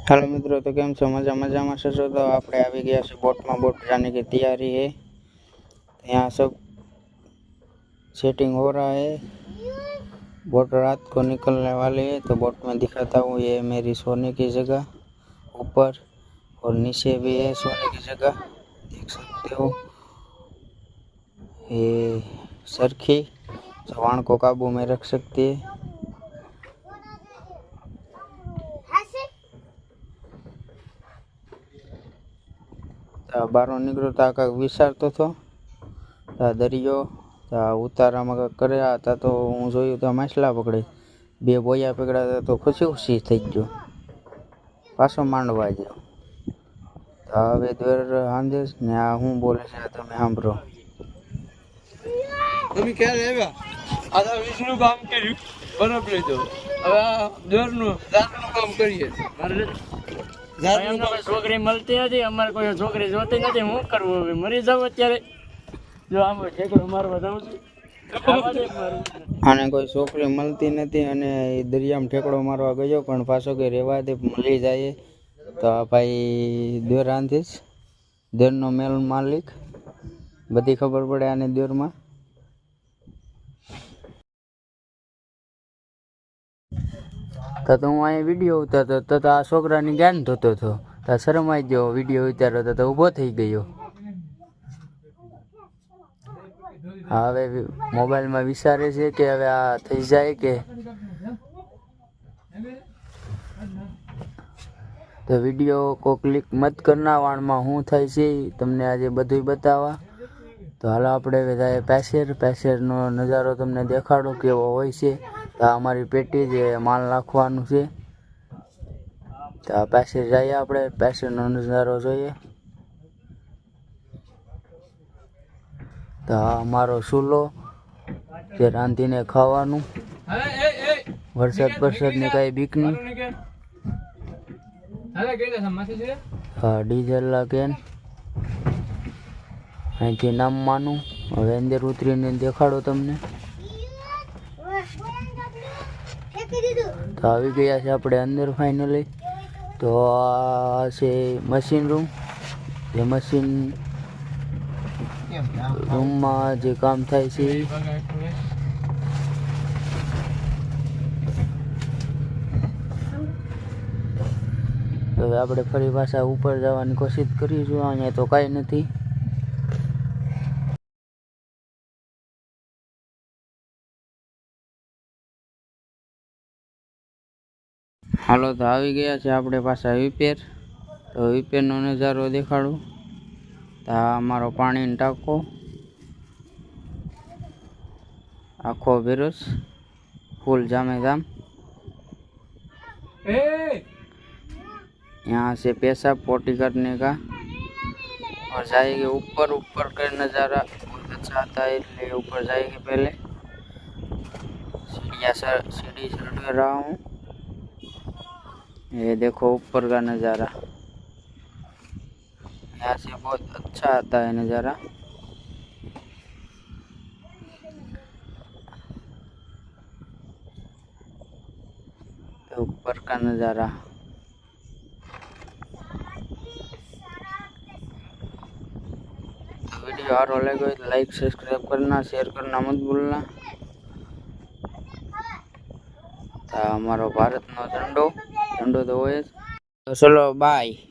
Hello मित्रों, तो केम छो? मजा मजा में छो? तो आपणे आवी गया छे बोट में। बोट जाने की तैयारी है। यहाँ सब सेटिंग हो रहा है। बोट रात को निकलने वाली है। तो बोट में दिखाता हूँ, ये मेरी सोने की जगह ऊपर और नीचे भी है सोने की जगह, देख सकते हो। ये सरखी जवान को काबू में रख सकती है। बारो निकलो तो कांक विचारतो तो दरियो उतारामां कांक कर्या हता। तो हूँ जोयुं तो माછला पकड़े, बे बोया पकड्या हता। तो खुशी खुशी थई गयो, पाछो मांडवा गयो। तो हवे दोर हांधेस ने आ हूँ बोले छे तमे सांभळो। તમે ક્યારે આવ્યા? આ તો વિષ્ણુ કામ કર્યું, બરફ લીધો. હવે આ દોરનું જાતનું કામ કરીએ. છોકરી મળતી નથી, અમારે કોઈ છોકરી જોતી નથી. શું કરવું હવે? મરી જાવ અત્યારે. જો આમ ઠેકડો મારવા જાઉં છું, આને કોઈ છોકરી મળતી નથી અને દરિયામાં ઠેકડો મારવા ગયો, પણ પાછો કે રહેવા દે, મળી જાય. તો આ ભાઈ દોર રાંધીશ, દોરનો મેલ માલિક, બધી ખબર પડે આને દોરમાં. તો હું અહીંયા વિડીયો ઉતારતો તો આ છોકરાની જ્ઞાન ધોતો હતો. તો શરમાઈ ગયો, વિડીયો ઉતાર્યો હતો તો ઊભો થઈ ગયો. હવે મોબાઈલમાં વિચારે છે કે હવે આ થઈ જાય કે. તો વિડીયો કો ક્લિક મત કરના, વાણમાં શું થાય છે તમને આજે બધું બતાવવા. તો હાલો આપણે બધા પેસેરનો નજારો તમને દેખાડો કેવો હોય છે. તો આ અમારી પેટી જે માલ નાખવાનું છે. તો આ પેસેર જઈએ, આપણે પેસેરનો નજારો જોઈએ. તો આ અમારો ચૂલો જે રાંધીને ખાવાનું. વરસાદની કાંઈ બીક નહીં. હા, ડીઝલ કેન અહીંથી નામવાનું. હવે અંદર ઉતરીને દેખાડો તમને. તો આવી ગયા છે આપણે અંદર ફાઇનલી. તો આ છે મશીન રૂમ, જે મશીન રૂમમાં જે કામ થાય છે. હવે આપણે ફરી પાછા ઉપર જવાની કોશિશ કરીશું. અહીંયા તો કાંઈ નથી. હાલો, તો આવી ગયા છે આપણે પાછા વિપેર. તો વિપેરનો નજારો દેખાડું. તો આ અમારો પાણીનો ટાંકો, આખો વિરસ फुल जामे जाम। यहाँ से पेशाब पोटी करने का और जाएंगे ऊपर। ऊपर का नज़ारा बहुत अच्छा आता है, इसलिए ऊपर जाएंगे। पहले सीढ़ी चढ़ रहा हूँ। ये देखो ऊपर का नज़ारा, यहाँ से बहुत अच्छा आता है नज़ारा। तो ऊपर का नज़ारा। तो वीडियो आ रहा लगे तो लाइक सब्सक्राइब करना, शेयर करना मत भूलना। तो हमारो भारत नो झंडो तो होए। तो चलो बाय।